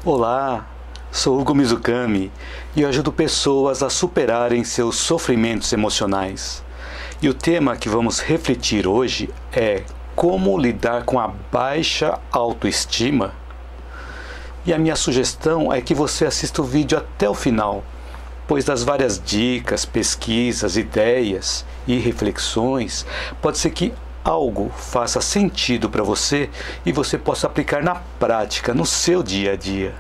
Olá, sou Hugo Mizukami e eu ajudo pessoas a superarem seus sofrimentos emocionais. E o tema que vamos refletir hoje é como lidar com a baixa autoestima. E a minha sugestão é que você assista o vídeo até o final, pois das várias dicas, pesquisas, ideias e reflexões, pode ser que algo faça sentido para você e você possa aplicar na prática, no seu dia a dia.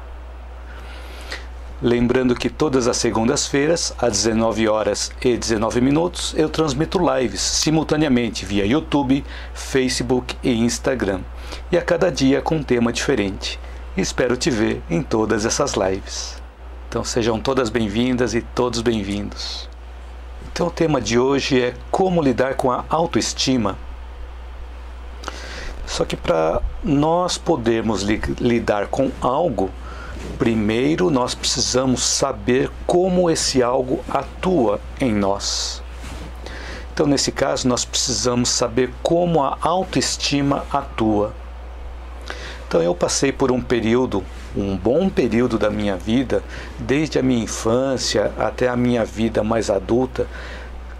Lembrando que todas as segundas-feiras, às 19h19, eu transmito lives simultaneamente via YouTube, Facebook e Instagram, e a cada dia com um tema diferente. Espero te ver em todas essas lives. Então sejam todas bem-vindas e todos bem-vindos. Então o tema de hoje é como lidar com a autoestima. Só que para nós podermos lidar com algo, primeiro nós precisamos saber como esse algo atua em nós. Então nesse caso nós precisamos saber como a autoestima atua. Então eu passei por um bom período da minha vida, desde a minha infância até a minha vida mais adulta,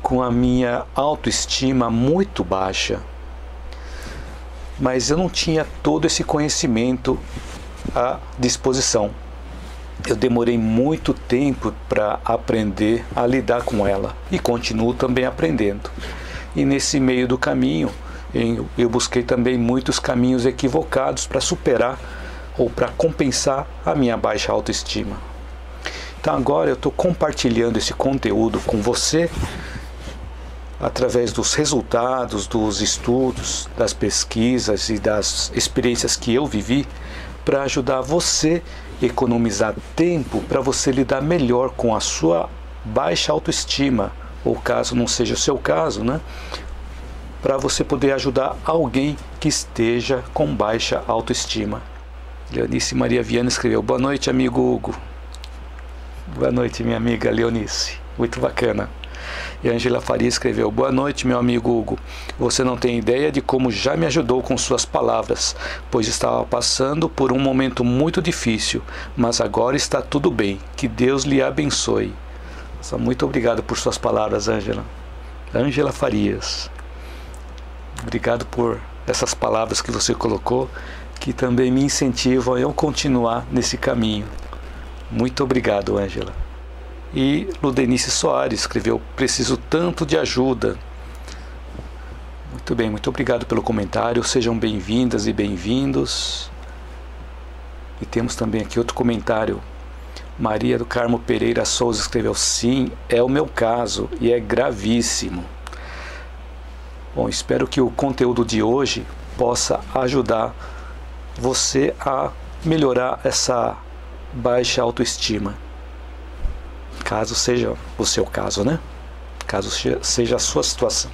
com a minha autoestima muito baixa. Mas eu não tinha todo esse conhecimento à disposição. Eu demorei muito tempo para aprender a lidar com ela e continuo também aprendendo. E nesse meio do caminho, eu busquei também muitos caminhos equivocados para superar ou para compensar a minha baixa autoestima. Então agora eu estou compartilhando esse conteúdo com você através dos resultados, dos estudos, das pesquisas e das experiências que eu vivi, para ajudar você a economizar tempo para você lidar melhor com a sua baixa autoestima, ou caso não seja o seu caso, né? Para você poder ajudar alguém que esteja com baixa autoestima. Leonice Maria Viana escreveu: boa noite, amigo Hugo. Boa noite, minha amiga Leonice. Muito bacana. E a Angela Faria escreveu: boa noite, meu amigo Hugo. Você não tem ideia de como já me ajudou com suas palavras, pois estava passando por um momento muito difícil, mas agora está tudo bem. Que Deus lhe abençoe. Nossa, muito obrigado por suas palavras, Angela. Angela Farias. Obrigado por essas palavras que você colocou, que também me incentivam a eu continuar nesse caminho. Muito obrigado, Angela. E Ludenice Soares escreveu: preciso tanto de ajuda. Muito bem, muito obrigado pelo comentário. Sejam bem-vindas e bem-vindos. E temos também aqui outro comentário. Maria do Carmo Pereira Souza escreveu: sim, é o meu caso e é gravíssimo. Bom, espero que o conteúdo de hoje possa ajudar você a melhorar essa baixa autoestima. Caso seja o seu caso, né? Caso seja a sua situação.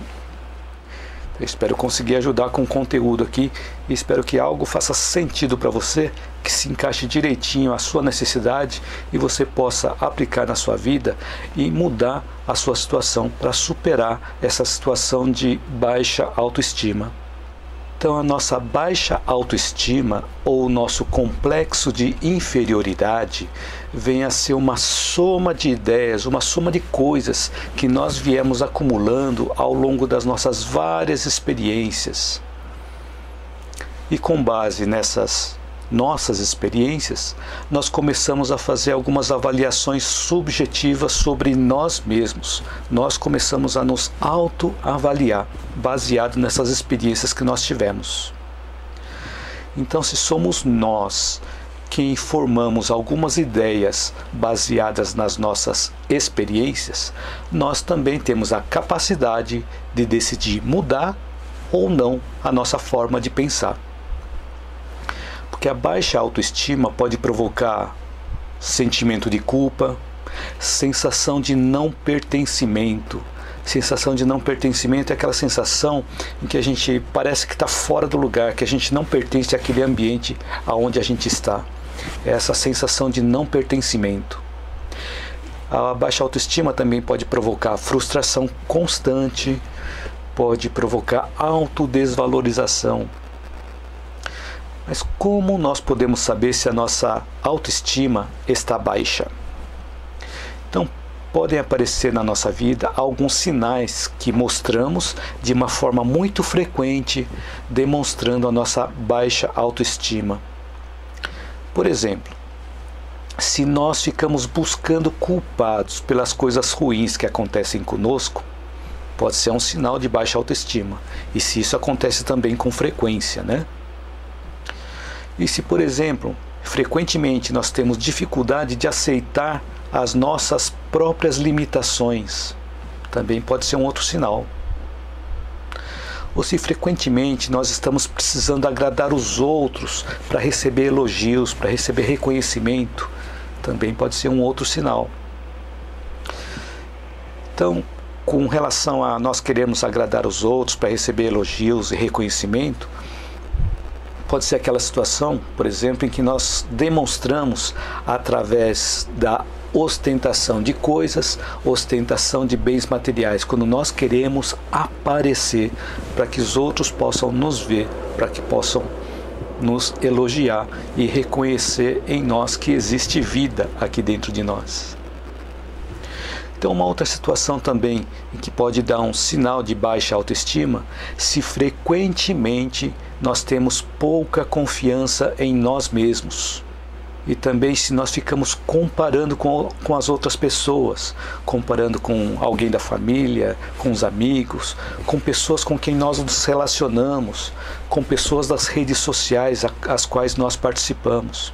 Eu espero conseguir ajudar com o conteúdo aqui e espero que algo faça sentido para você, que se encaixe direitinho à sua necessidade e você possa aplicar na sua vida e mudar a sua situação para superar essa situação de baixa autoestima. Então a nossa baixa autoestima ou o nosso complexo de inferioridade vem a ser uma soma de ideias, uma soma de coisas que nós viemos acumulando ao longo das nossas várias experiências. E com base nessas nossas experiências, nós começamos a fazer algumas avaliações subjetivas sobre nós mesmos. Nós começamos a nos autoavaliar, baseado nessas experiências que nós tivemos. Então, se somos nós quem formamos algumas ideias baseadas nas nossas experiências, nós também temos a capacidade de decidir mudar ou não a nossa forma de pensar. Porque a baixa autoestima pode provocar sentimento de culpa, sensação de não pertencimento. Sensação de não pertencimento é aquela sensação em que a gente parece que está fora do lugar, que a gente não pertence àquele ambiente aonde a gente está. É essa sensação de não pertencimento. A baixa autoestima também pode provocar frustração constante, pode provocar autodesvalorização, Mas como nós podemos saber se a nossa autoestima está baixa? Então, podem aparecer na nossa vida alguns sinais que mostramos de uma forma muito frequente, demonstrando a nossa baixa autoestima. Por exemplo, se nós ficamos buscando culpados pelas coisas ruins que acontecem conosco, pode ser um sinal de baixa autoestima. E se isso acontece também com frequência, né? E se, por exemplo, frequentemente nós temos dificuldade de aceitar as nossas próprias limitações, também pode ser um outro sinal. Ou se frequentemente nós estamos precisando agradar os outros para receber elogios, para receber reconhecimento, também pode ser um outro sinal. Então, com relação a nós queremos agradar os outros para receber elogios e reconhecimento, pode ser aquela situação, por exemplo, em que nós demonstramos através da ostentação de coisas, ostentação de bens materiais, quando nós queremos aparecer para que os outros possam nos ver, para que possam nos elogiar e reconhecer em nós que existe vida aqui dentro de nós. Então, uma outra situação também em que pode dar um sinal de baixa autoestima, se frequentemente nós temos pouca confiança em nós mesmos. E também se nós ficamos comparando com as outras pessoas, comparando com alguém da família, com os amigos, com pessoas com quem nós nos relacionamos, com pessoas das redes sociais às quais nós participamos.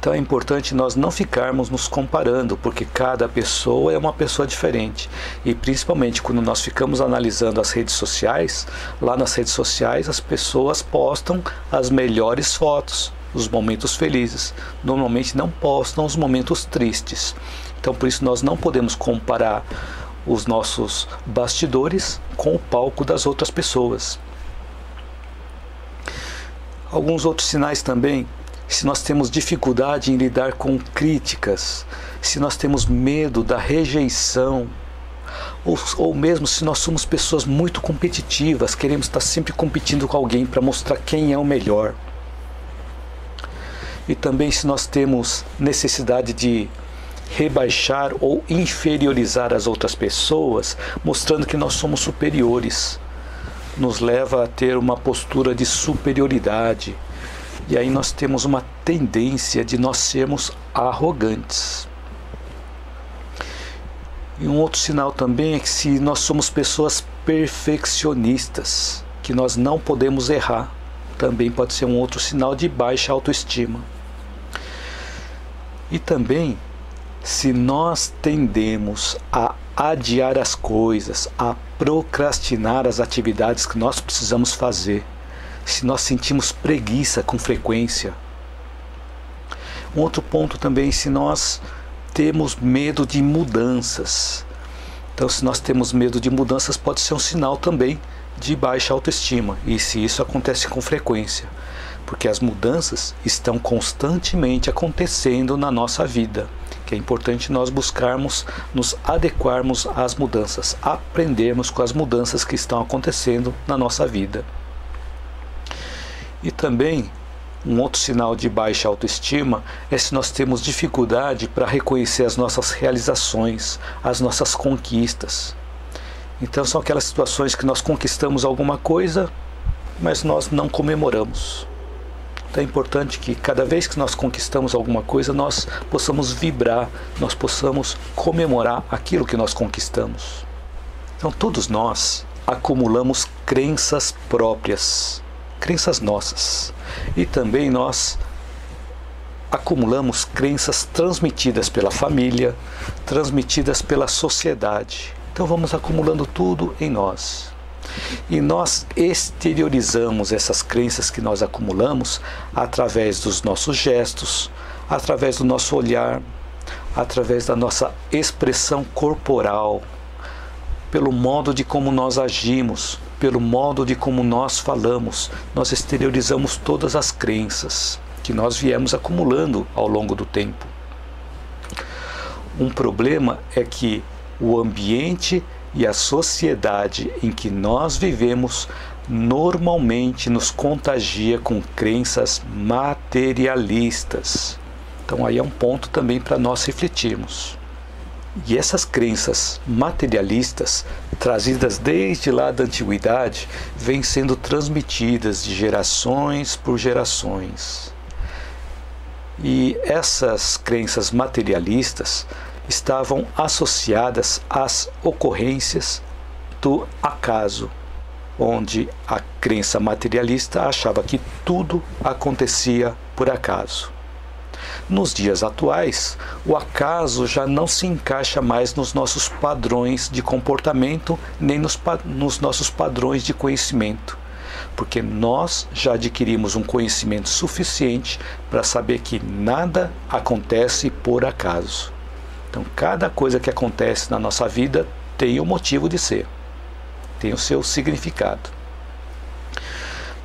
Então é importante nós não ficarmos nos comparando, porque cada pessoa é uma pessoa diferente. E principalmente quando nós ficamos analisando as redes sociais, lá nas redes sociais as pessoas postam as melhores fotos, os momentos felizes. Normalmente não postam os momentos tristes. Então por isso nós não podemos comparar os nossos bastidores com o palco das outras pessoas. Alguns outros sinais também, se nós temos dificuldade em lidar com críticas, se nós temos medo da rejeição, ou mesmo se nós somos pessoas muito competitivas, queremos estar sempre competindo com alguém para mostrar quem é o melhor. E também se nós temos necessidade de rebaixar ou inferiorizar as outras pessoas, mostrando que nós somos superiores, nos leva a ter uma postura de superioridade. E aí nós temos uma tendência de nós sermos arrogantes. E um outro sinal também é que se nós somos pessoas perfeccionistas, que nós não podemos errar, também pode ser um outro sinal de baixa autoestima. E também, se nós tendemos a adiar as coisas, a procrastinar as atividades que nós precisamos fazer, se nós sentimos preguiça com frequência. Um outro ponto também, se nós temos medo de mudanças. Então, se nós temos medo de mudanças, pode ser um sinal também de baixa autoestima. E se isso acontece com frequência, porque as mudanças estão constantemente acontecendo na nossa vida, que é importante nós buscarmos nos adequarmos às mudanças, aprendermos com as mudanças que estão acontecendo na nossa vida. E também, um outro sinal de baixa autoestima é se nós temos dificuldade para reconhecer as nossas realizações, as nossas conquistas. Então são aquelas situações que nós conquistamos alguma coisa, mas nós não comemoramos. Então é importante que cada vez que nós conquistamos alguma coisa, nós possamos vibrar, nós possamos comemorar aquilo que nós conquistamos. Então todos nós acumulamos crenças próprias, crenças nossas, e também nós acumulamos crenças transmitidas pela família, transmitidas pela sociedade. Então vamos acumulando tudo em nós. E nós exteriorizamos essas crenças que nós acumulamos através dos nossos gestos, através do nosso olhar, através da nossa expressão corporal, pelo modo de como nós agimos, pelo modo de como nós falamos. Nós exteriorizamos todas as crenças que nós viemos acumulando ao longo do tempo. Um problema é que o ambiente e a sociedade em que nós vivemos normalmente nos contagia com crenças materialistas. Então aí é um ponto também para nós refletirmos. E essas crenças materialistas, trazidas desde lá da antiguidade, vêm sendo transmitidas de gerações por gerações. E essas crenças materialistas estavam associadas às ocorrências do acaso, onde a crença materialista achava que tudo acontecia por acaso. Nos dias atuais, o acaso já não se encaixa mais nos nossos padrões de comportamento, nem nos nossos padrões de conhecimento, porque nós já adquirimos um conhecimento suficiente para saber que nada acontece por acaso. Então, cada coisa que acontece na nossa vida tem um motivo de ser, tem o seu significado.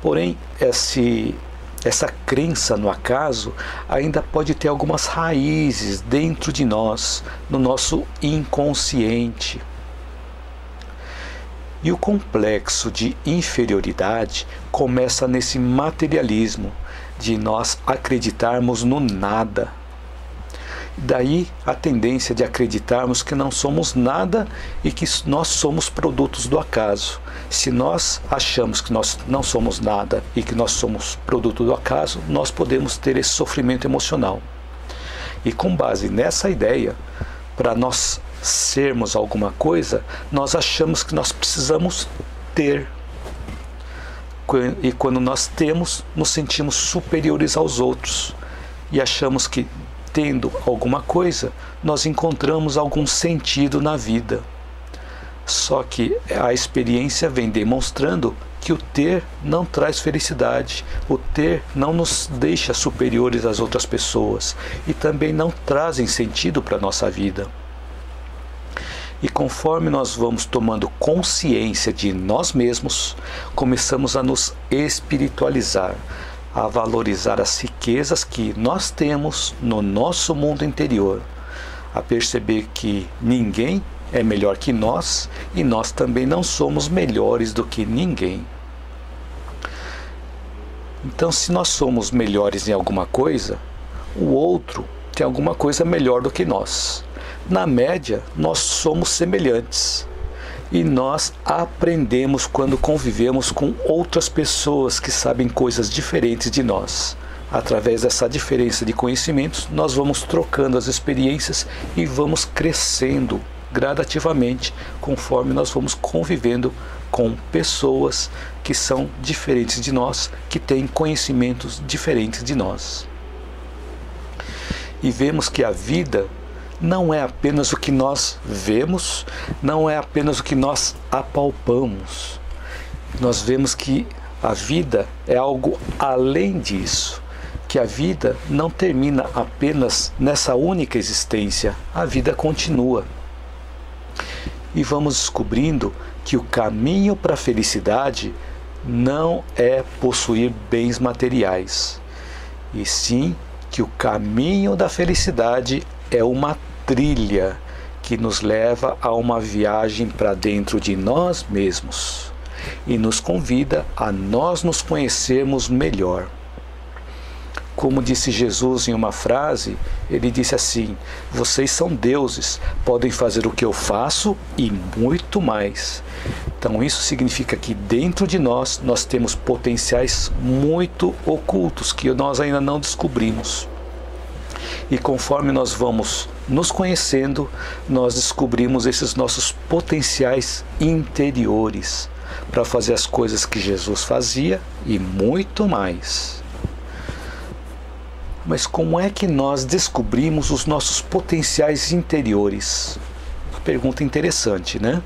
Porém, essa crença no acaso ainda pode ter algumas raízes dentro de nós, no nosso inconsciente. E o complexo de inferioridade começa nesse materialismo, de nós acreditarmos no nada. Daí a tendência de acreditarmos que não somos nada e que nós somos produtos do acaso. Se nós achamos que nós não somos nada e que nós somos produto do acaso, nós podemos ter esse sofrimento emocional. E com base nessa ideia, para nós sermos alguma coisa, nós achamos que nós precisamos ter. E quando nós temos, nos sentimos superiores aos outros e achamos que, tendo alguma coisa, nós encontramos algum sentido na vida. Só que a experiência vem demonstrando que o ter não traz felicidade, o ter não nos deixa superiores às outras pessoas e também não trazem sentido para a nossa vida. E conforme nós vamos tomando consciência de nós mesmos, começamos a nos espiritualizar, a valorizar as riquezas que nós temos no nosso mundo interior, a perceber que ninguém é melhor que nós e nós também não somos melhores do que ninguém. Então, se nós somos melhores em alguma coisa, o outro tem alguma coisa melhor do que nós. Na média, nós somos semelhantes. E nós aprendemos quando convivemos com outras pessoas que sabem coisas diferentes de nós. Através dessa diferença de conhecimentos, nós vamos trocando as experiências e vamos crescendo gradativamente conforme nós vamos convivendo com pessoas que são diferentes de nós, que têm conhecimentos diferentes de nós. E vemos que a vida não é apenas o que nós vemos, não é apenas o que nós apalpamos. Nós vemos que a vida é algo além disso, que a vida não termina apenas nessa única existência, a vida continua. E vamos descobrindo que o caminho para a felicidade não é possuir bens materiais, e sim que o caminho da felicidade é uma trilha que nos leva a uma viagem para dentro de nós mesmos e nos convida a nós nos conhecermos melhor. Como disse Jesus em uma frase, ele disse assim: vocês são deuses, podem fazer o que eu faço e muito mais. Então isso significa que dentro de nós temos potenciais muito ocultos que nós ainda não descobrimos. E conforme nós vamos nos conhecendo, nós descobrimos esses nossos potenciais interiores para fazer as coisas que Jesus fazia e muito mais. Mas como é que nós descobrimos os nossos potenciais interiores? Pergunta interessante, né?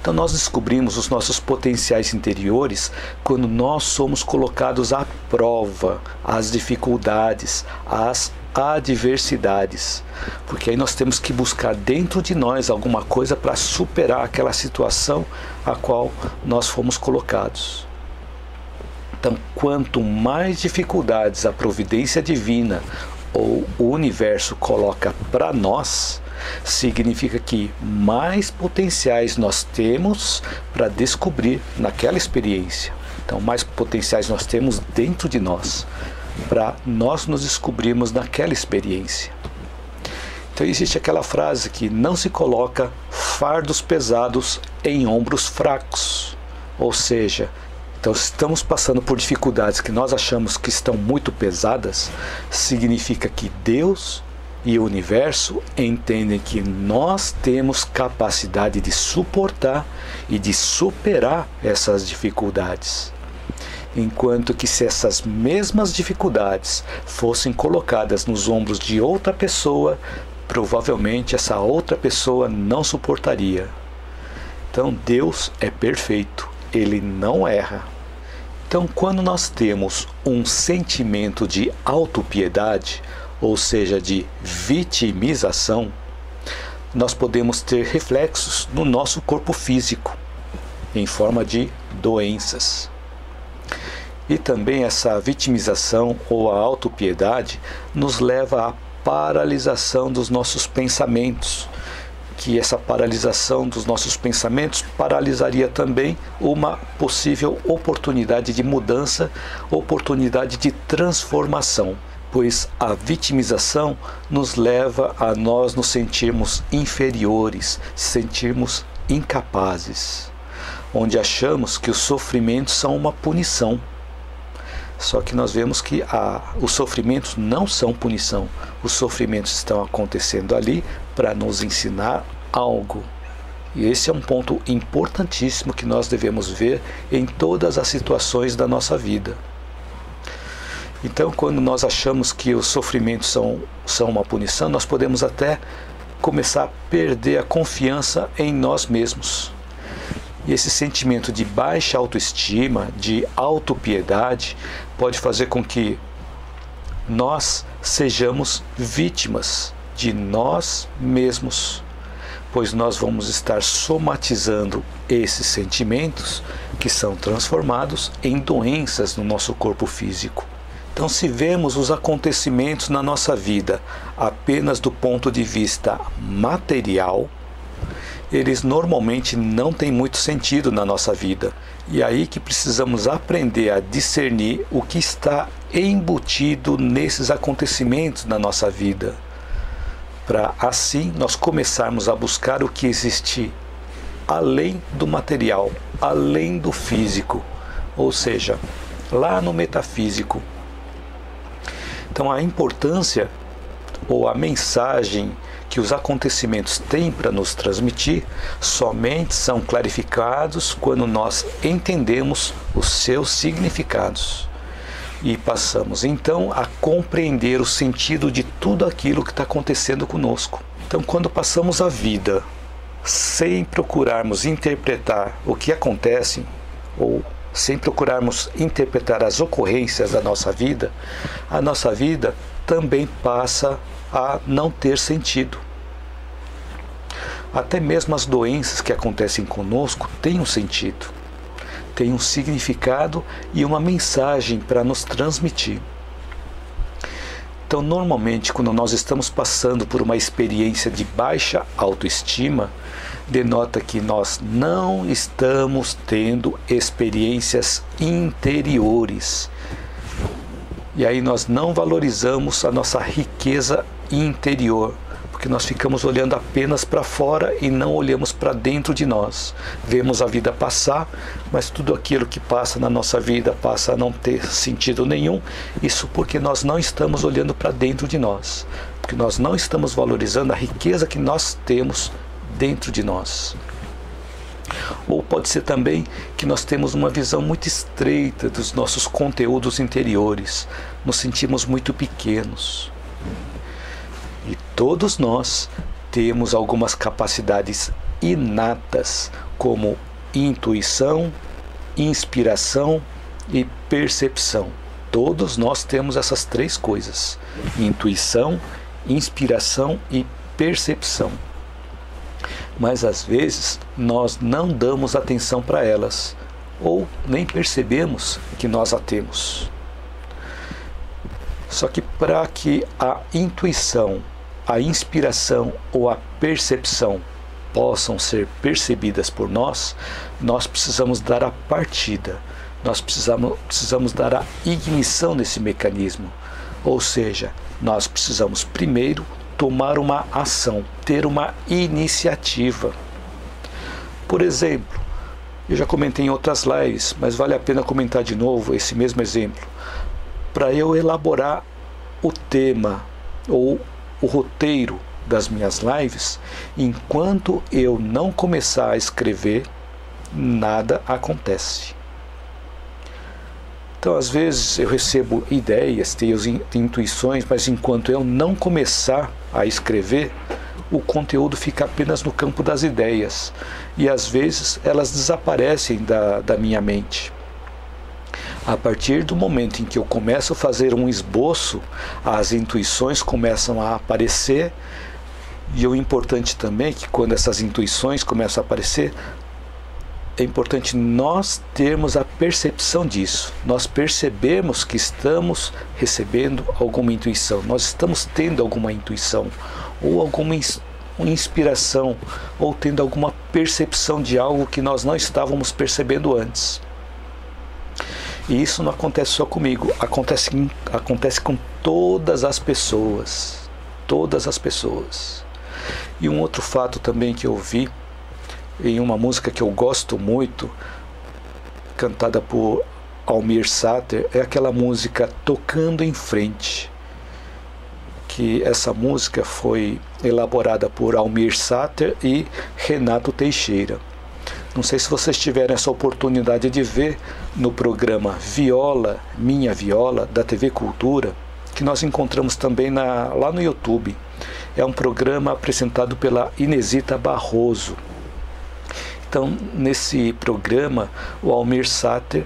Então nós descobrimos os nossos potenciais interiores quando nós somos colocados à prova, às dificuldades, às adversidades. Porque aí nós temos que buscar dentro de nós alguma coisa para superar aquela situação a qual nós fomos colocados. Então, quanto mais dificuldades a providência divina ou o universo coloca para nós, significa que mais potenciais nós temos para descobrir naquela experiência. Então, mais potenciais nós temos dentro de nós para nós nos descobrirmos naquela experiência. Então existe aquela frase que não se coloca fardos pesados em ombros fracos. Ou seja, então se estamos passando por dificuldades que nós achamos que estão muito pesadas, significa que Deus e o universo entendem que nós temos capacidade de suportar e de superar essas dificuldades. Enquanto que se essas mesmas dificuldades fossem colocadas nos ombros de outra pessoa, provavelmente essa outra pessoa não suportaria. Então Deus é perfeito, Ele não erra. Então quando nós temos um sentimento de autopiedade, ou seja, de vitimização, nós podemos ter reflexos no nosso corpo físico, em forma de doenças. E também essa vitimização ou a autopiedade nos leva à paralisação dos nossos pensamentos, que essa paralisação dos nossos pensamentos paralisaria também uma possível oportunidade de mudança, oportunidade de transformação, pois a vitimização nos leva a nós nos sentirmos inferiores, sentirmos incapazes, onde achamos que os sofrimentos são uma punição. Só que nós vemos que os sofrimentos não são punição. Os sofrimentos estão acontecendo ali para nos ensinar algo. E esse é um ponto importantíssimo que nós devemos ver em todas as situações da nossa vida. Então, quando nós achamos que os sofrimentos são uma punição, nós podemos até começar a perder a confiança em nós mesmos. E esse sentimento de baixa autoestima, de autopiedade, pode fazer com que nós sejamos vítimas de nós mesmos, pois nós vamos estar somatizando esses sentimentos que são transformados em doenças no nosso corpo físico. Então, se vemos os acontecimentos na nossa vida apenas do ponto de vista material, eles normalmente não têm muito sentido na nossa vida. E é aí que precisamos aprender a discernir o que está embutido nesses acontecimentos na nossa vida, para assim nós começarmos a buscar o que existe além do material, além do físico, ou seja, lá no metafísico. Então a importância ou a mensagem que os acontecimentos têm para nos transmitir somente são clarificados quando nós entendemos os seus significados e passamos então a compreender o sentido de tudo aquilo que está acontecendo conosco. Então, quando passamos a vida sem procurarmos interpretar o que acontece ou sem procurarmos interpretar as ocorrências da nossa vida, a nossa vida também passa a não ter sentido. Até mesmo as doenças que acontecem conosco têm um sentido, têm um significado e uma mensagem para nos transmitir. Então, normalmente, quando nós estamos passando por uma experiência de baixa autoestima, denota que nós não estamos tendo experiências interiores. E aí nós não valorizamos a nossa riqueza interior, porque nós ficamos olhando apenas para fora e não olhamos para dentro de nós. Vemos a vida passar, mas tudo aquilo que passa na nossa vida passa a não ter sentido nenhum. Isso porque nós não estamos olhando para dentro de nós, porque nós não estamos valorizando a riqueza que nós temos dentro de nós. Ou pode ser também que nós temos uma visão muito estreita dos nossos conteúdos interiores, nos sentimos muito pequenos. E todos nós temos algumas capacidades inatas, como intuição, inspiração e percepção. Todos nós temos essas três coisas: intuição, inspiração e percepção. Mas às vezes nós não damos atenção para elas, ou nem percebemos que nós a temos. Só que para que a intuição a inspiração ou a percepção possam ser percebidas por nós, nós precisamos dar a partida, nós precisamos dar a ignição nesse mecanismo. Ou seja, nós precisamos primeiro tomar uma ação, ter uma iniciativa. Por exemplo, eu já comentei em outras lives, mas vale a pena comentar de novo esse mesmo exemplo. Para eu elaborar o tema ou o roteiro das minhas lives, enquanto eu não começar a escrever, nada acontece. Então, às vezes eu recebo ideias, tenho intuições, mas enquanto eu não começar a escrever, o conteúdo fica apenas no campo das ideias. E às vezes elas desaparecem da minha mente. A partir do momento em que eu começo a fazer um esboço, as intuições começam a aparecer. E o importante também é que quando essas intuições começam a aparecer, é importante nós termos a percepção disso. Nós percebemos que estamos recebendo alguma intuição. Nós estamos tendo alguma intuição ou alguma inspiração ou tendo alguma percepção de algo que nós não estávamos percebendo antes. E isso não acontece só comigo, acontece com todas as pessoas. Todas as pessoas. E um outro fato também que eu vi em uma música que eu gosto muito, cantada por Almir Sater, é aquela música Tocando em Frente. Que essa música foi elaborada por Almir Sater e Renato Teixeira. Não sei se vocês tiveram essa oportunidade de ver no programa Viola, Minha Viola, da TV Cultura, que nós encontramos também lá no YouTube. É um programa apresentado pela Inesita Barroso. Então, nesse programa, o Almir Sater,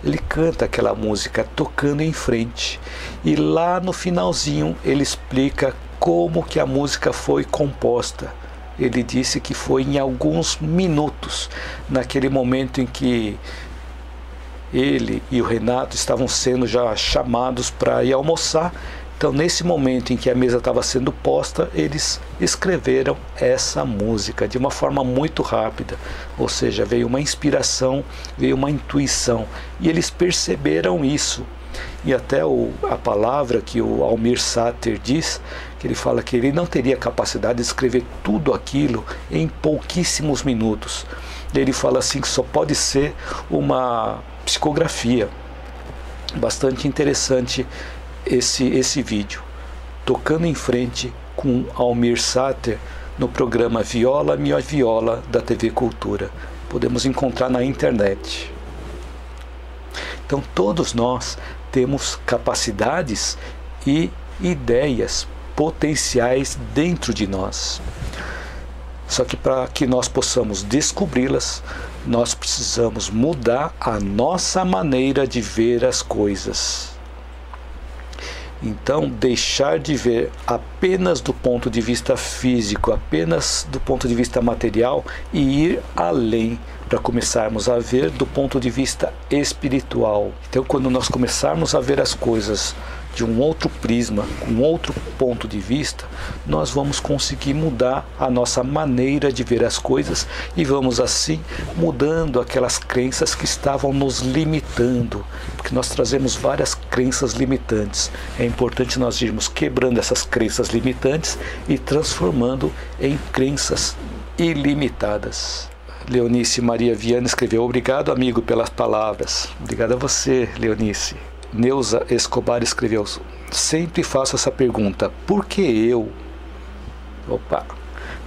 ele canta aquela música Tocando em Frente. E lá no finalzinho, ele explica como que a música foi composta. Ele disse que foi em alguns minutos, naquele momento em que ele e o Renato estavam sendo já chamados para ir almoçar. Então, nesse momento em que a mesa estava sendo posta, eles escreveram essa música de uma forma muito rápida. Ou seja, veio uma inspiração, veio uma intuição. E eles perceberam isso. E até a palavra que o Almir Sater diz, que ele fala que ele não teria capacidade de escrever tudo aquilo em pouquíssimos minutos. Ele fala assim que só pode ser uma psicografia. Bastante interessante esse vídeo, Tocando em Frente com Almir Sater, no programa Viola, Minha Viola, da TV Cultura. Podemos encontrar na internet. Então, todos nós temos capacidades e ideias potenciais dentro de nós. Só que para que nós possamos descobri-las, nós precisamos mudar a nossa maneira de ver as coisas. Então, deixar de ver apenas do ponto de vista físico, apenas do ponto de vista material e ir além para começarmos a ver do ponto de vista espiritual. Então, quando nós começarmos a ver as coisas de um outro prisma, com outro ponto de vista, nós vamos conseguir mudar a nossa maneira de ver as coisas e vamos assim mudando aquelas crenças que estavam nos limitando, porque nós trazemos várias crenças limitantes. É importante nós irmos quebrando essas crenças limitantes e transformando em crenças ilimitadas. Leonice Maria Viana escreveu: obrigado, amigo, pelas palavras. Obrigado a você, Leonice. Neuza Escobar escreveu: sempre faço essa pergunta, por que eu? Opa,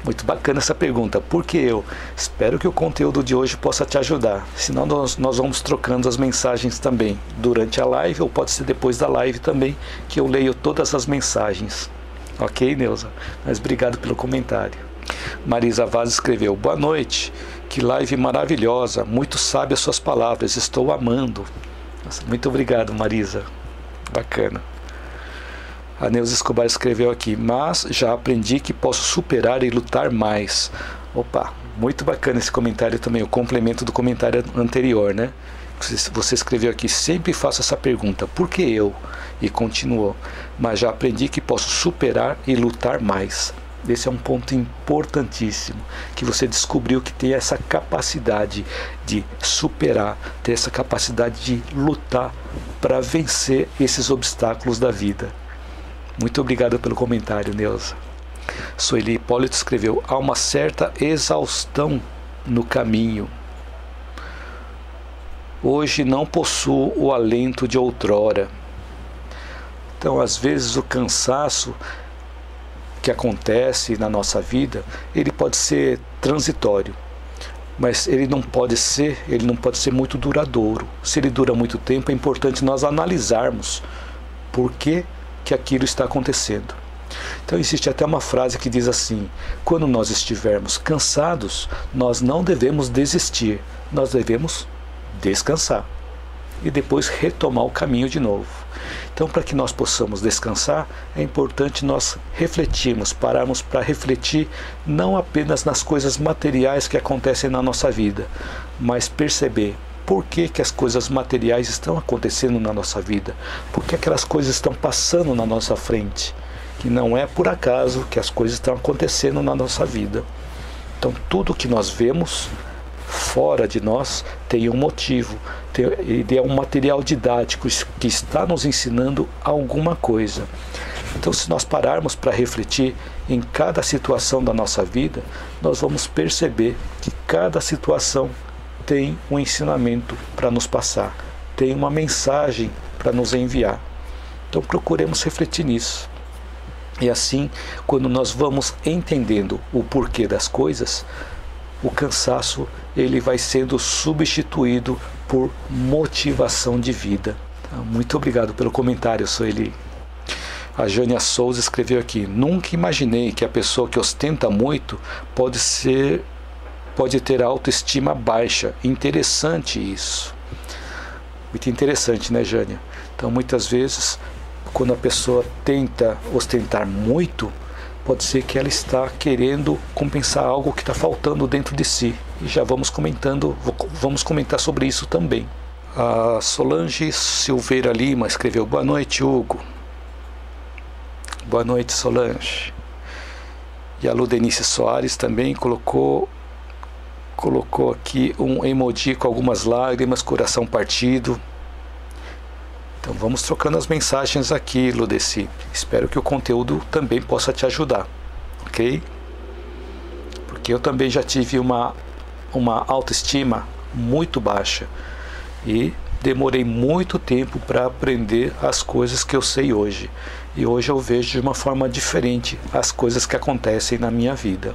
muito bacana essa pergunta, por que eu? Espero que o conteúdo de hoje possa te ajudar, senão nós vamos trocando as mensagens também, durante a live, ou pode ser depois da live também, que eu leio todas as mensagens. Ok, Neuza? Mas obrigado pelo comentário. Marisa Vaz escreveu: boa noite, que live maravilhosa, muito sábia suas palavras, estou amando. Nossa, muito obrigado, Marisa. Bacana. A Neuza Escobar escreveu aqui: mas já aprendi que posso superar e lutar mais. Opa, muito bacana esse comentário também, o complemento do comentário anterior, né? Você escreveu aqui: sempre faço essa pergunta, por que eu? E continuou: mas já aprendi que posso superar e lutar mais. Esse é um ponto importantíssimo, que você descobriu que tem essa capacidade de superar, ter essa capacidade de lutar para vencer esses obstáculos da vida. Muito obrigado pelo comentário, Neuza. Sueli Hipólito escreveu: há uma certa exaustão no caminho. Hoje não possuo o alento de outrora. Então, às vezes, o cansaço que acontece na nossa vida, ele pode ser transitório, mas ele não pode ser muito duradouro. Se ele dura muito tempo, é importante nós analisarmos por que aquilo está acontecendo. Então existe até uma frase que diz assim: quando nós estivermos cansados, nós não devemos desistir, nós devemos descansar e depois retomar o caminho de novo. Então, para que nós possamos descansar, é importante nós refletirmos, pararmos para refletir não apenas nas coisas materiais que acontecem na nossa vida, mas perceber por que as coisas materiais estão acontecendo na nossa vida, por que aquelas coisas estão passando na nossa frente, que não é por acaso que as coisas estão acontecendo na nossa vida. Então, tudo que nós vemos fora de nós tem um motivo, é um material didático que está nos ensinando alguma coisa. Então, se nós pararmos para refletir em cada situação da nossa vida, nós vamos perceber que cada situação tem um ensinamento para nos passar, tem uma mensagem para nos enviar. Então, procuremos refletir nisso. E assim, quando nós vamos entendendo o porquê das coisas, o cansaço ele vai sendo substituído por motivação de vida. Muito obrigado pelo comentário, Sueli. A Jânia Souza escreveu aqui: nunca imaginei que a pessoa que ostenta muito pode ter autoestima baixa. Interessante isso. Muito interessante, né, Jânia? Então, muitas vezes, quando a pessoa tenta ostentar muito, pode ser que ela está querendo compensar algo que está faltando dentro de si. E já vamos comentar sobre isso também. A Solange Silveira Lima escreveu: boa noite, Hugo. Boa noite, Solange. E a Ludenice Soares também colocou aqui um emoji com algumas lágrimas, coração partido. Então vamos trocando as mensagens aqui, Ludeci. Espero que o conteúdo também possa te ajudar, ok? Porque eu também já tive uma autoestima muito baixa e demorei muito tempo para aprender as coisas que eu sei hoje. E hoje eu vejo de uma forma diferente as coisas que acontecem na minha vida.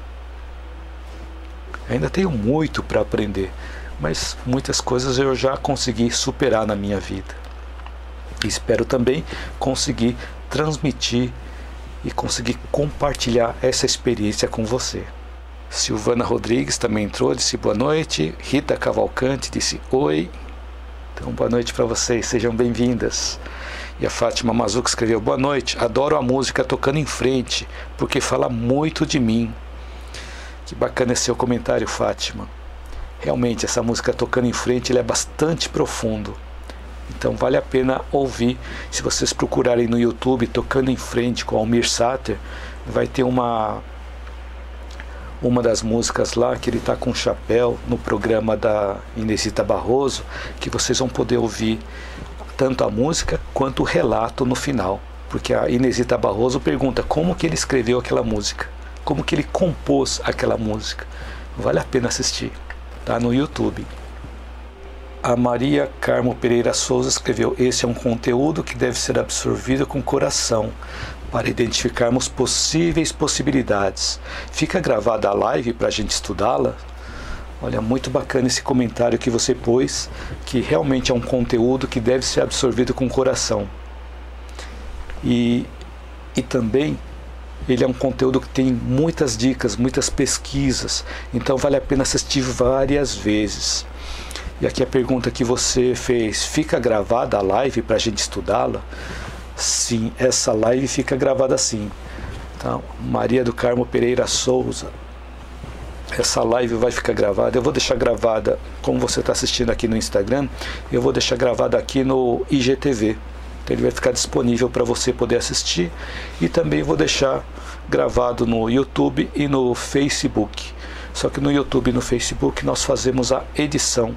Ainda tenho muito para aprender, mas muitas coisas eu já consegui superar na minha vida. E espero também conseguir transmitir e conseguir compartilhar essa experiência com você. Silvana Rodrigues também entrou, disse boa noite. Rita Cavalcante disse oi. Então, boa noite para vocês, sejam bem-vindas. E a Fátima Mazuca escreveu: boa noite, adoro a música Tocando em Frente, porque fala muito de mim. Que bacana esse seu comentário, Fátima. Realmente, essa música Tocando em Frente é bastante profundo. Então vale a pena ouvir. Se vocês procurarem no YouTube Tocando em Frente com Almir Sater, vai ter uma das músicas lá que ele está com um chapéu no programa da Inesita Barroso, que vocês vão poder ouvir tanto a música quanto o relato no final. Porque a Inesita Barroso pergunta como que ele escreveu aquela música, como que ele compôs aquela música. Vale a pena assistir, tá no YouTube. A Maria Carmo Pereira Souza escreveu: esse é um conteúdo que deve ser absorvido com coração, para identificarmos possíveis possibilidades. Fica gravada a live para a gente estudá-la? Olha, muito bacana esse comentário que você pôs, que realmente é um conteúdo que deve ser absorvido com coração. E também ele é um conteúdo que tem muitas dicas, muitas pesquisas, então vale a pena assistir várias vezes. E aqui a pergunta que você fez: fica gravada a live para a gente estudá-la? Sim, essa live fica gravada sim. Então, Maria do Carmo Pereira Souza, essa live vai ficar gravada. Eu vou deixar gravada, como você está assistindo aqui no Instagram, eu vou deixar gravada aqui no IGTV. Então ele vai ficar disponível para você poder assistir, e também vou deixar gravado no YouTube e no Facebook. Só que no YouTube e no Facebook nós fazemos a edição,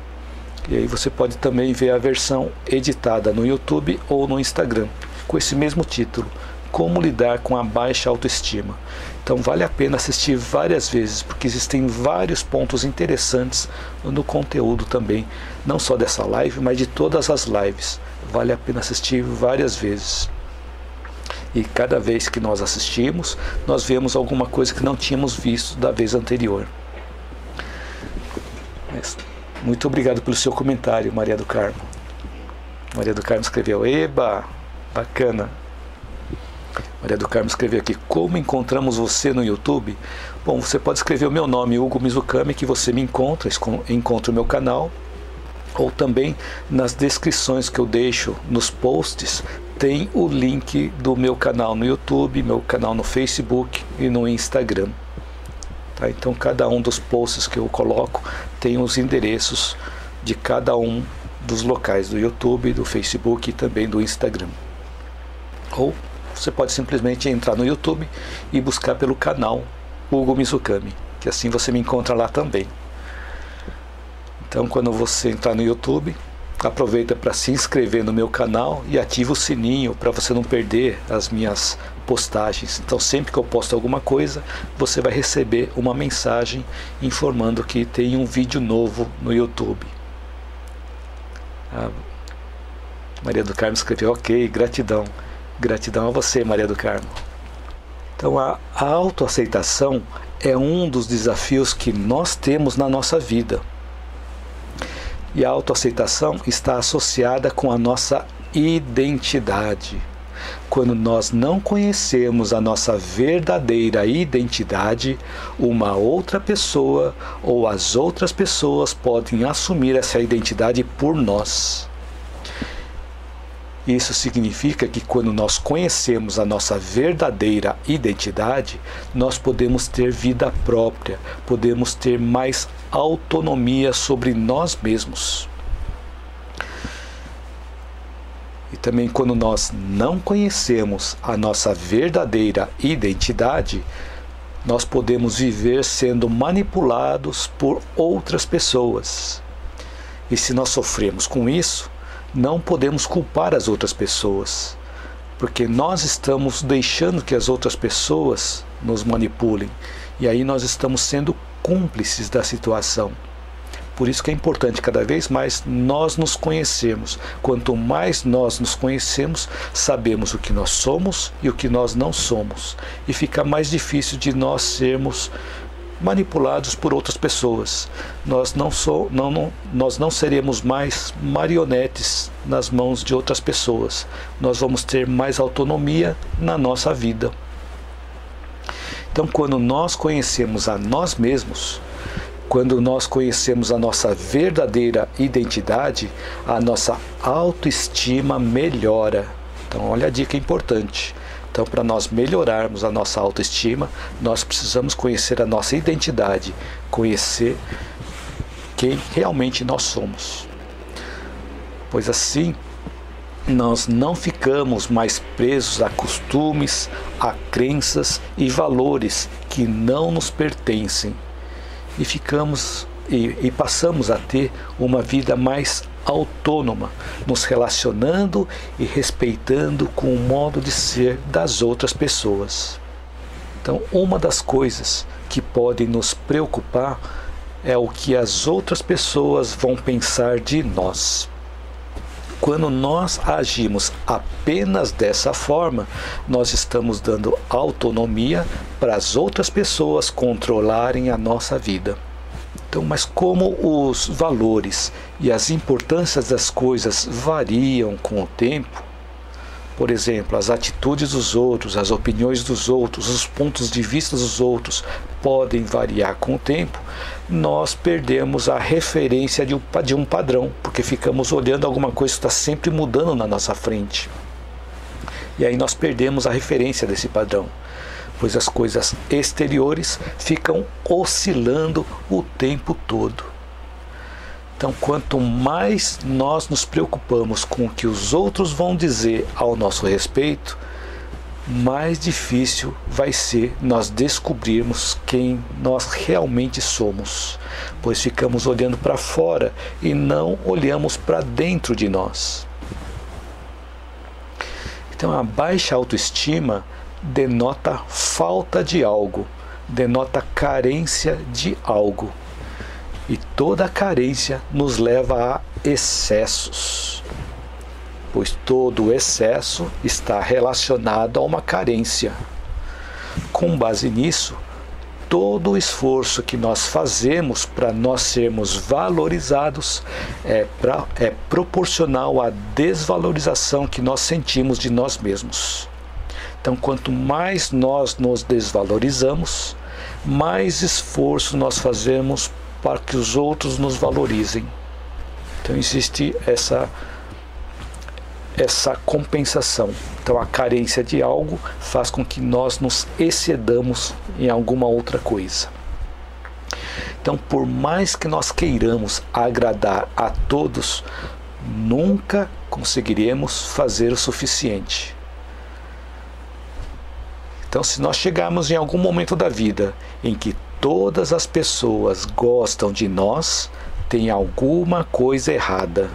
e aí você pode também ver a versão editada no YouTube ou no Instagram, com esse mesmo título: Como lidar com a baixa autoestima. Então vale a pena assistir várias vezes, porque existem vários pontos interessantes no conteúdo também, não só dessa live, mas de todas as lives. Vale a pena assistir várias vezes. E cada vez que nós assistimos, nós vemos alguma coisa que não tínhamos visto da vez anterior. Muito obrigado pelo seu comentário, Maria do Carmo. Maria do Carmo escreveu: eba, bacana. Maria do Carmo escreveu aqui: como encontramos você no YouTube? Bom, você pode escrever o meu nome, Hugo Mizukami, que você me encontra o meu canal, ou também nas descrições que eu deixo nos posts, tem o link do meu canal no YouTube, meu canal no Facebook e no Instagram. Tá? Então cada um dos posts que eu coloco tem os endereços de cada um dos locais do YouTube, do Facebook e também do Instagram. Ou você pode simplesmente entrar no YouTube e buscar pelo canal Hugo Mizukami, que assim você me encontra lá também. Então quando você entrar no YouTube, aproveita para se inscrever no meu canal e ativa o sininho para você não perder as minhas postagens. Então sempre que eu posto alguma coisa, você vai receber uma mensagem informando que tem um vídeo novo no YouTube. A Maria do Carmo escreveu: ok, gratidão. Gratidão a você, Maria do Carmo. Então a autoaceitação é um dos desafios que nós temos na nossa vida. E a autoaceitação está associada com a nossa identidade. Quando nós não conhecemos a nossa verdadeira identidade, uma outra pessoa ou as outras pessoas podem assumir essa identidade por nós. Isso significa que quando nós conhecemos a nossa verdadeira identidade, nós podemos ter vida própria, podemos ter mais autonomia sobre nós mesmos. E também quando nós não conhecemos a nossa verdadeira identidade, nós podemos viver sendo manipulados por outras pessoas. E se nós sofremos com isso, não podemos culpar as outras pessoas, porque nós estamos deixando que as outras pessoas nos manipulem, e aí nós estamos sendo cúmplices da situação. Por isso que é importante cada vez mais nós nos conhecermos. Quanto mais nós nos conhecemos, sabemos o que nós somos e o que nós não somos, e fica mais difícil de nós sermos manipulados por outras pessoas. Nós não seremos mais marionetes nas mãos de outras pessoas. Nós vamos ter mais autonomia na nossa vida. Então, quando nós conhecemos a nós mesmos, quando nós conhecemos a nossa verdadeira identidade, a nossa autoestima melhora. Então, olha a dica importante. Então, para nós melhorarmos a nossa autoestima, nós precisamos conhecer a nossa identidade, conhecer quem realmente nós somos. Pois assim, nós não ficamos mais presos a costumes, a crenças e valores que não nos pertencem. E passamos a ter uma vida mais autônoma, nos relacionando e respeitando com o modo de ser das outras pessoas. Então, uma das coisas que podem nos preocupar é o que as outras pessoas vão pensar de nós. Quando nós agimos apenas dessa forma, nós estamos dando autonomia para as outras pessoas controlarem a nossa vida. Então, mas como os valores e as importâncias das coisas variam com o tempo, por exemplo, as atitudes dos outros, as opiniões dos outros, os pontos de vista dos outros podem variar com o tempo, nós perdemos a referência de um padrão, porque ficamos olhando alguma coisa que está sempre mudando na nossa frente. E aí nós perdemos a referência desse padrão. pois as coisas exteriores ficam oscilando o tempo todo. Então, quanto mais nós nos preocupamos com o que os outros vão dizer ao nosso respeito, mais difícil vai ser nós descobrirmos quem nós realmente somos, pois ficamos olhando para fora e não olhamos para dentro de nós. Então, a baixa autoestima denota falta de algo, denota carência de algo. E toda carência nos leva a excessos, pois todo excesso está relacionado a uma carência. Com base nisso, todo o esforço que nós fazemos para nós sermos valorizados é proporcional à desvalorização que nós sentimos de nós mesmos. Então, quanto mais nós nos desvalorizamos, mais esforço nós fazemos para que os outros nos valorizem. Então existe essa compensação. Então a carência de algo faz com que nós nos excedamos em alguma outra coisa. Então, por mais que nós queiramos agradar a todos, nunca conseguiremos fazer o suficiente. Então, se nós chegarmos em algum momento da vida em que todas as pessoas gostam de nós, tem alguma coisa errada.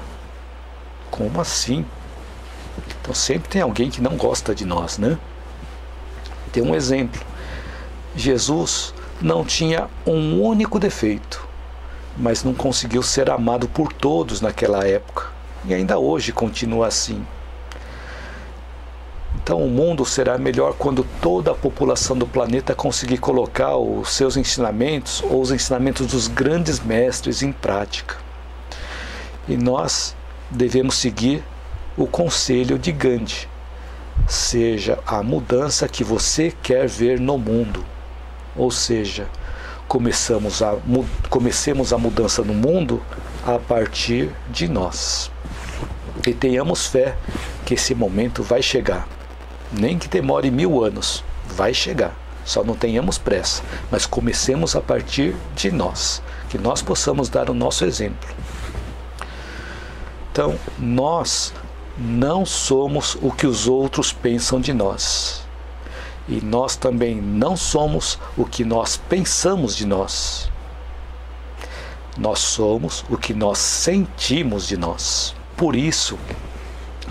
Como assim? Então sempre tem alguém que não gosta de nós, né? Tem um exemplo. Jesus não tinha um único defeito, mas não conseguiu ser amado por todos naquela época. E ainda hoje continua assim. Então o mundo será melhor quando toda a população do planeta conseguir colocar os seus ensinamentos ou os ensinamentos dos grandes mestres em prática. E nós devemos seguir o conselho de Gandhi. Seja a mudança que você quer ver no mundo. Ou seja, comecemos a mudança no mundo a partir de nós. E tenhamos fé que esse momento vai chegar. Nem que demore 1000 anos, vai chegar. Só não tenhamos pressa, mas comecemos a partir de nós, que nós possamos dar o nosso exemplo. Então, nós não somos o que os outros pensam de nós. E nós também não somos o que nós pensamos de nós. Nós somos o que nós sentimos de nós. Por isso,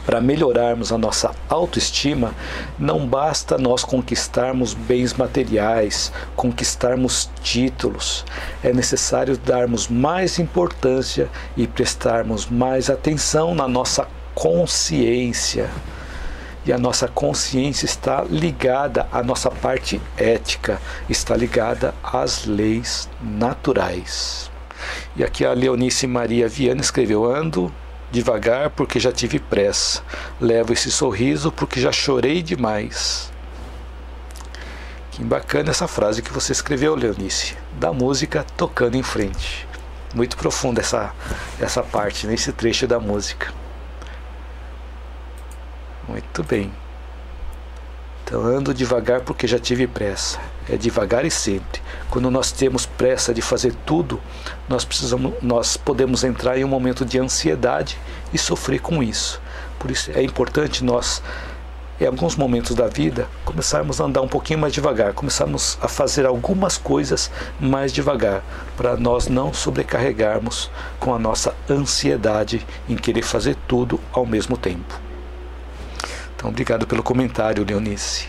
para melhorarmos a nossa autoestima, não basta nós conquistarmos bens materiais, conquistarmos títulos. É necessário darmos mais importância e prestarmos mais atenção na nossa consciência. E a nossa consciência está ligada à nossa parte ética, está ligada às leis naturais. E aqui a Leonice Maria Viana escreveu: ando devagar porque já tive pressa, levo esse sorriso porque já chorei demais. Que bacana essa frase que você escreveu, Leonice, da música Tocando em Frente. Muito profunda essa parte, nesse trecho da música. Muito bem. Então, ando devagar porque já tive pressa. É devagar e sempre. Quando nós temos pressa de fazer tudo, nós podemos entrar em um momento de ansiedade e sofrer com isso. Por isso é importante nós, em alguns momentos da vida, começarmos a andar um pouquinho mais devagar, começarmos a fazer algumas coisas mais devagar, para nós não sobrecarregarmos com a nossa ansiedade em querer fazer tudo ao mesmo tempo. Então, obrigado pelo comentário, Leonice.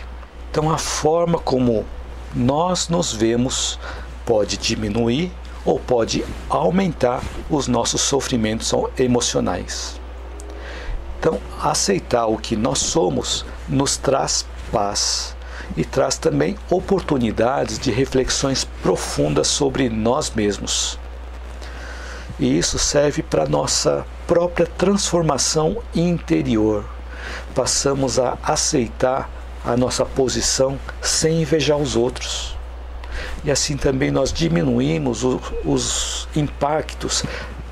Então, a forma como nós nos vemos pode diminuir ou pode aumentar os nossos sofrimentos emocionais. Então, aceitar o que nós somos nos traz paz e traz também oportunidades de reflexões profundas sobre nós mesmos. E isso serve para a nossa própria transformação interior. Passamos a aceitar a nossa posição sem invejar os outros. E assim também nós diminuímos os impactos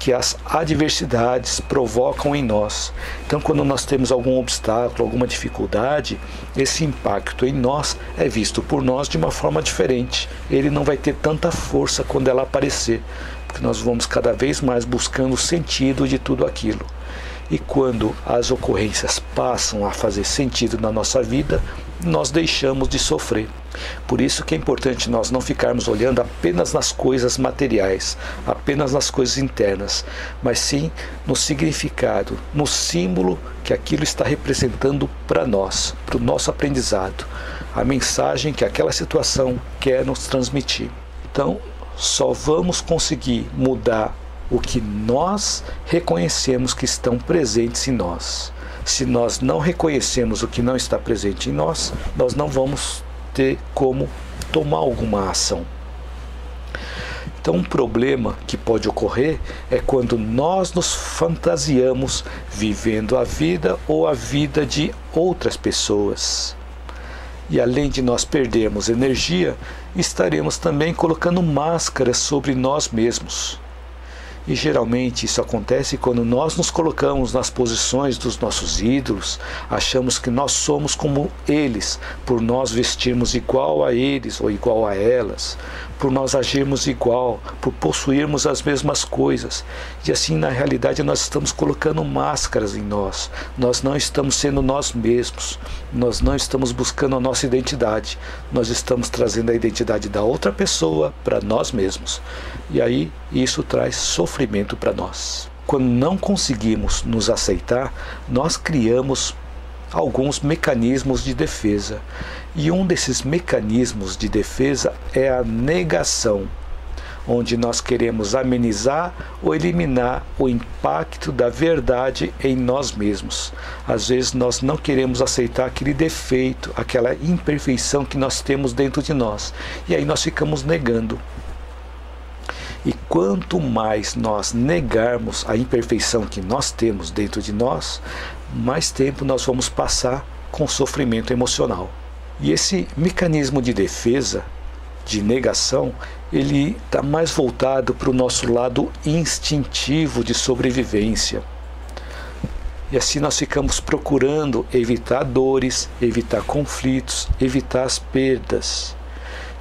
que as adversidades provocam em nós. Então, quando nós temos algum obstáculo, alguma dificuldade, esse impacto em nós é visto por nós de uma forma diferente. Ele não vai ter tanta força quando ela aparecer, porque nós vamos cada vez mais buscando o sentido de tudo aquilo. E quando as ocorrências passam a fazer sentido na nossa vida, nós deixamos de sofrer. Por isso que é importante nós não ficarmos olhando apenas nas coisas materiais, apenas nas coisas internas, mas sim no significado, no símbolo que aquilo está representando para nós, para o nosso aprendizado, a mensagem que aquela situação quer nos transmitir. Então, só vamos conseguir mudar o que nós reconhecemos que estão presentes em nós. Se nós não reconhecemos o que não está presente em nós, nós não vamos ter como tomar alguma ação. Então, um problema que pode ocorrer é quando nós nos fantasiamos vivendo a vida ou a vida de outras pessoas. E além de nós perdermos energia, estaremos também colocando máscaras sobre nós mesmos. E geralmente isso acontece quando nós nos colocamos nas posições dos nossos ídolos, achamos que nós somos como eles, por nós vestirmos igual a eles ou igual a elas, por nós agirmos igual, por possuirmos as mesmas coisas. E assim, na realidade, nós estamos colocando máscaras em nós. Nós não estamos sendo nós mesmos. Nós não estamos buscando a nossa identidade. Nós estamos trazendo a identidade da outra pessoa para nós mesmos. E aí, isso traz sofrimento para nós. Quando não conseguimos nos aceitar, nós criamos alguns mecanismos de defesa. E um desses mecanismos de defesa é a negação, onde nós queremos amenizar ou eliminar o impacto da verdade em nós mesmos. Às vezes nós não queremos aceitar aquele defeito, aquela imperfeição que nós temos dentro de nós. E aí nós ficamos negando. E quanto mais nós negarmos a imperfeição que nós temos dentro de nós, mais tempo nós vamos passar com sofrimento emocional. E esse mecanismo de defesa, de negação, ele está mais voltado para o nosso lado instintivo de sobrevivência. E assim nós ficamos procurando evitar dores, evitar conflitos, evitar as perdas.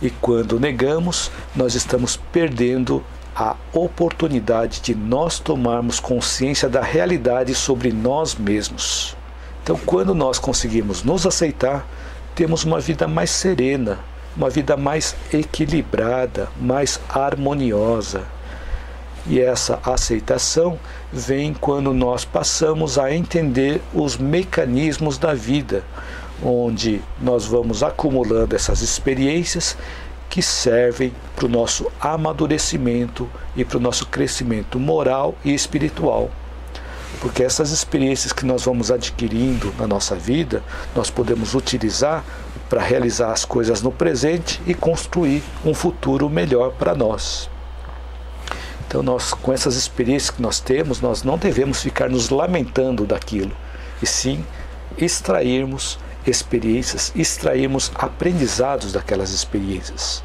E quando negamos, nós estamos perdendo a oportunidade de nós tomarmos consciência da realidade sobre nós mesmos. Então, quando nós conseguimos nos aceitar, temos uma vida mais serena, uma vida mais equilibrada, mais harmoniosa. E essa aceitação vem quando nós passamos a entender os mecanismos da vida, onde nós vamos acumulando essas experiências que servem para o nosso amadurecimento e para o nosso crescimento moral e espiritual. Porque essas experiências que nós vamos adquirindo na nossa vida, nós podemos utilizar para realizar as coisas no presente e construir um futuro melhor para nós. Então, nós, com essas experiências que nós temos, nós não devemos ficar nos lamentando daquilo, e sim extrairmos experiências, extrairmos aprendizados daquelas experiências.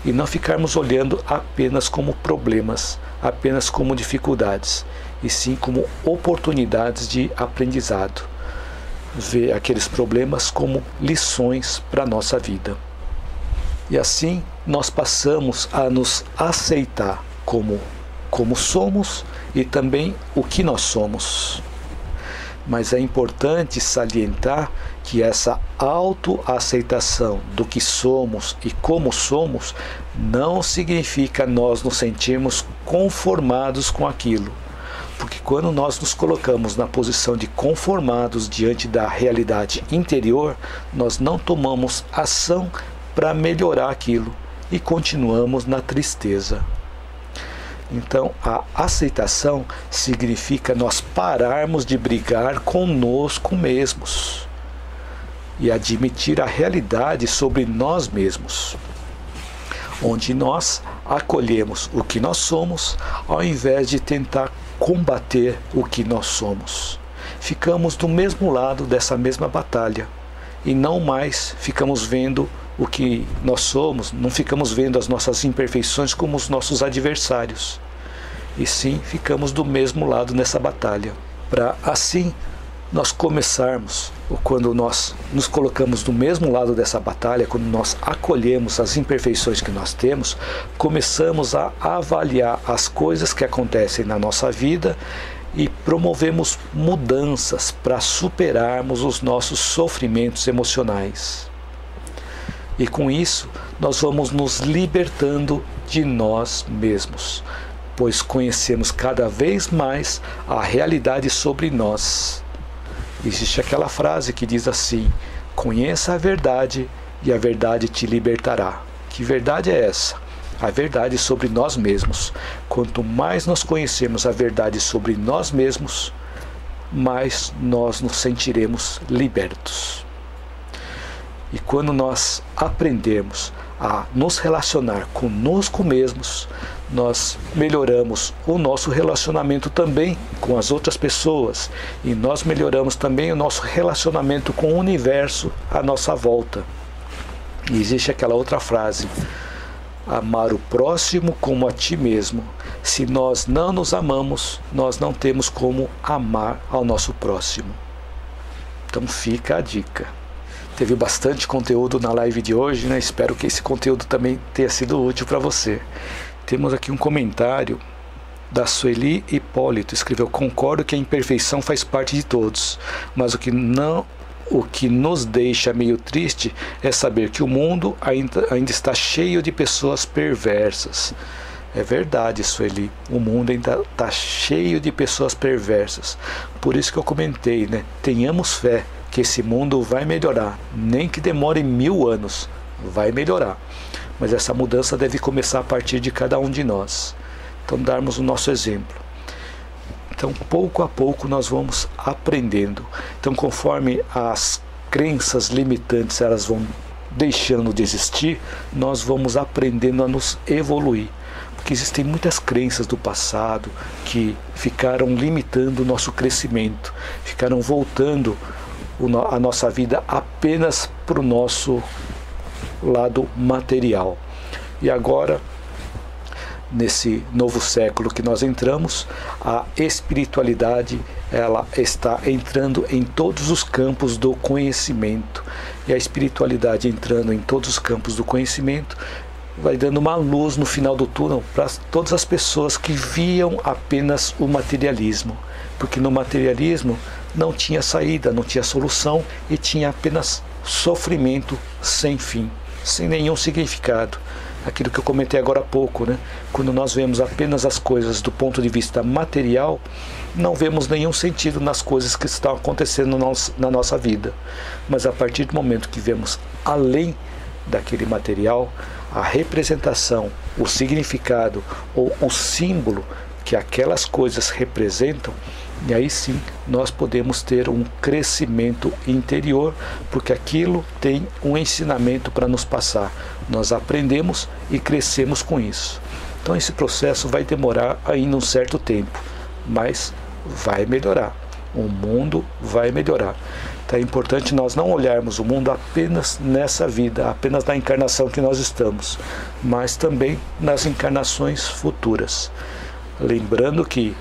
E não ficarmos olhando apenas como problemas, apenas como dificuldades, e sim como oportunidades de aprendizado. Ver aqueles problemas como lições para a nossa vida. E assim nós passamos a nos aceitar como somos e também o que nós somos. Mas é importante salientar que essa autoaceitação do que somos e como somos não significa nós nos sentirmos conformados com aquilo. Porque quando nós nos colocamos na posição de conformados diante da realidade interior, nós não tomamos ação para melhorar aquilo e continuamos na tristeza. Então, a aceitação significa nós pararmos de brigar conosco mesmos e admitir a realidade sobre nós mesmos, onde nós acolhemos o que nós somos ao invés de tentar combater o que nós somos. Ficamos do mesmo lado dessa mesma batalha e não mais ficamos vendo o que nós somos, não ficamos vendo as nossas imperfeições como os nossos adversários. e sim ficamos do mesmo lado nessa batalha. Para assim nós começarmos, ou quando nós nos colocamos do mesmo lado dessa batalha, quando nós acolhemos as imperfeições que nós temos, começamos a avaliar as coisas que acontecem na nossa vida e promovemos mudanças para superarmos os nossos sofrimentos emocionais. E com isso, nós vamos nos libertando de nós mesmos, pois conhecemos cada vez mais a realidade sobre nós. Existe aquela frase que diz assim: conheça a verdade e a verdade te libertará. Que verdade é essa? A verdade sobre nós mesmos. Quanto mais nós conhecemos a verdade sobre nós mesmos, mais nós nos sentiremos libertos. E quando nós aprendemos a nos relacionar conosco mesmos, nós melhoramos o nosso relacionamento também com as outras pessoas e nós melhoramos também o nosso relacionamento com o universo à nossa volta. E existe aquela outra frase: amar o próximo como a ti mesmo. Se nós não nos amamos, nós não temos como amar ao nosso próximo. Então fica a dica. Teve bastante conteúdo na live de hoje, né? Espero que esse conteúdo também tenha sido útil para você. Temos aqui um comentário da Sueli Hipólito. Escreveu: concordo que a imperfeição faz parte de todos, mas o que nos deixa meio triste é saber que o mundo ainda está cheio de pessoas perversas. É verdade, Sueli, o mundo ainda está cheio de pessoas perversas. Por isso que eu comentei, né? Tenhamos fé que esse mundo vai melhorar, nem que demore 1000 anos, vai melhorar. Mas essa mudança deve começar a partir de cada um de nós. Então, darmos o nosso exemplo. Então, pouco a pouco, nós vamos aprendendo. Então, conforme as crenças limitantes elas vão deixando de existir, nós vamos aprendendo a nos evoluir. Porque existem muitas crenças do passado que ficaram limitando o nosso crescimento, ficaram voltando a nossa vida apenas para o nosso lado material. E agora, nesse novo século que nós entramos, a espiritualidade ela está entrando em todos os campos do conhecimento. E a espiritualidade entrando em todos os campos do conhecimento vai dando uma luz no final do túnel para todas as pessoas que viam apenas o materialismo. Porque no materialismo não tinha saída, não tinha solução e tinha apenas sofrimento sem fim, sem nenhum significado. Aquilo que eu comentei agora há pouco, né? Quando nós vemos apenas as coisas do ponto de vista material, não vemos nenhum sentido nas coisas que estão acontecendo na nossa vida. Mas a partir do momento que vemos além daquele material, a representação, o significado ou o símbolo que aquelas coisas representam, e aí sim nós podemos ter um crescimento interior, porque aquilo tem um ensinamento para nos passar. Nós aprendemos e crescemos com isso. Então esse processo vai demorar ainda um certo tempo, mas vai melhorar. O mundo vai melhorar. Então é importante nós não olharmos o mundo apenas nessa vida, apenas na encarnação que nós estamos, mas também nas encarnações futuras. Lembrando que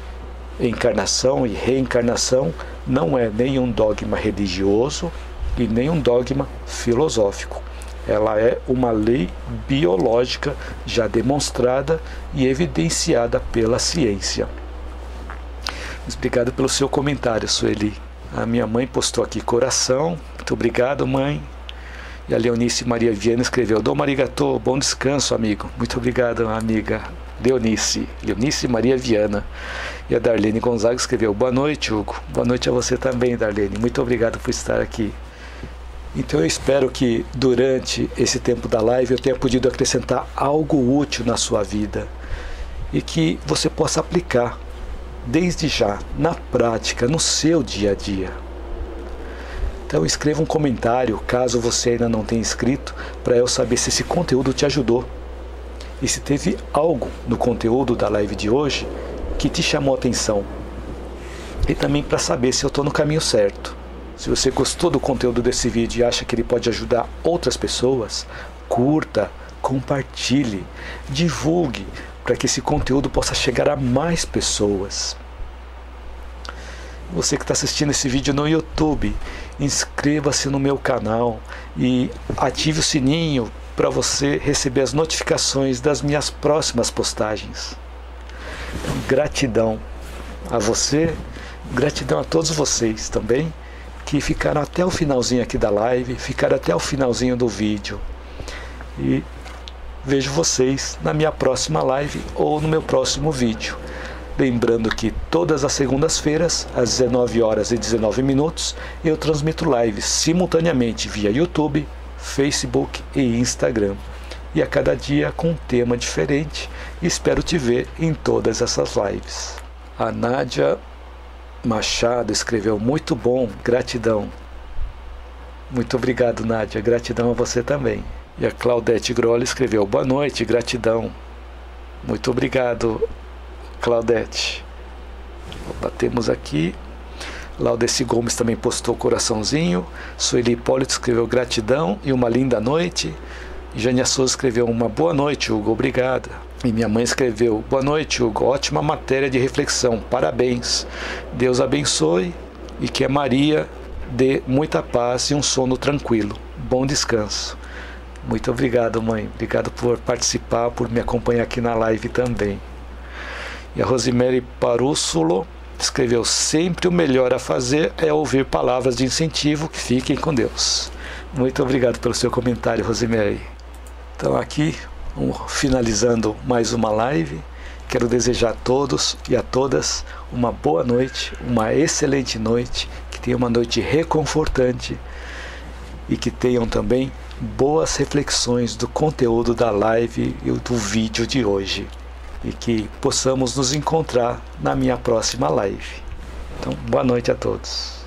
encarnação e reencarnação não é nem um dogma religioso e nem um dogma filosófico. Ela é uma lei biológica já demonstrada e evidenciada pela ciência. Mas obrigado pelo seu comentário, Sueli. A minha mãe postou aqui coração. Muito obrigado, mãe. E a Leonice Maria Viana escreveu: Dom Arigatô, bom descanso, amigo. Muito obrigado, amiga Leonice Maria Viana. E a Darlene Gonzaga escreveu: boa noite, Hugo. Boa noite a você também, Darlene. Muito obrigado por estar aqui. Então eu espero que durante esse tempo da live eu tenha podido acrescentar algo útil na sua vida e que você possa aplicar desde já, na prática, no seu dia a dia. Então escreva um comentário, caso você ainda não tenha escrito, para eu saber se esse conteúdo te ajudou. E se teve algo no conteúdo da live de hoje que te chamou a atenção. E também para saber se eu estou no caminho certo. Se você gostou do conteúdo desse vídeo e acha que ele pode ajudar outras pessoas, curta, compartilhe, divulgue, para que esse conteúdo possa chegar a mais pessoas. Você que está assistindo esse vídeo no YouTube, inscreva-se no meu canal e ative o sininho para você receber as notificações das minhas próximas postagens. Gratidão a você, gratidão a todos vocês também, que ficaram até o finalzinho aqui da live, ficaram até o finalzinho do vídeo. E vejo vocês na minha próxima live ou no meu próximo vídeo. Lembrando que todas as segundas-feiras, às 19h19, eu transmito lives simultaneamente via YouTube, Facebook e Instagram. E a cada dia com um tema diferente. Espero te ver em todas essas lives. A Nádia Machado escreveu: muito bom, gratidão. Muito obrigado, Nádia, gratidão a você também. E a Claudete Grolli escreveu: boa noite, gratidão. Muito obrigado, Claudete. Batemos aqui. Laudeci Gomes também postou coraçãozinho. Sueli Hipólito escreveu: gratidão e uma linda noite. Jânia Souza escreveu: uma boa noite, Hugo, obrigada. E minha mãe escreveu: boa noite, Hugo, ótima matéria de reflexão, parabéns. Deus abençoe e que a Maria dê muita paz e um sono tranquilo. Bom descanso. Muito obrigado, mãe. Obrigado por participar, por me acompanhar aqui na live também. E a Rosemary Parússulo escreveu: sempre o melhor a fazer é ouvir palavras de incentivo. Fiquem com Deus. Muito obrigado pelo seu comentário, Rosemary. Então aqui, finalizando mais uma live, quero desejar a todos e a todas uma boa noite, uma excelente noite, que tenham uma noite reconfortante e que tenham também boas reflexões do conteúdo da live e do vídeo de hoje. E que possamos nos encontrar na minha próxima live. Então, boa noite a todos.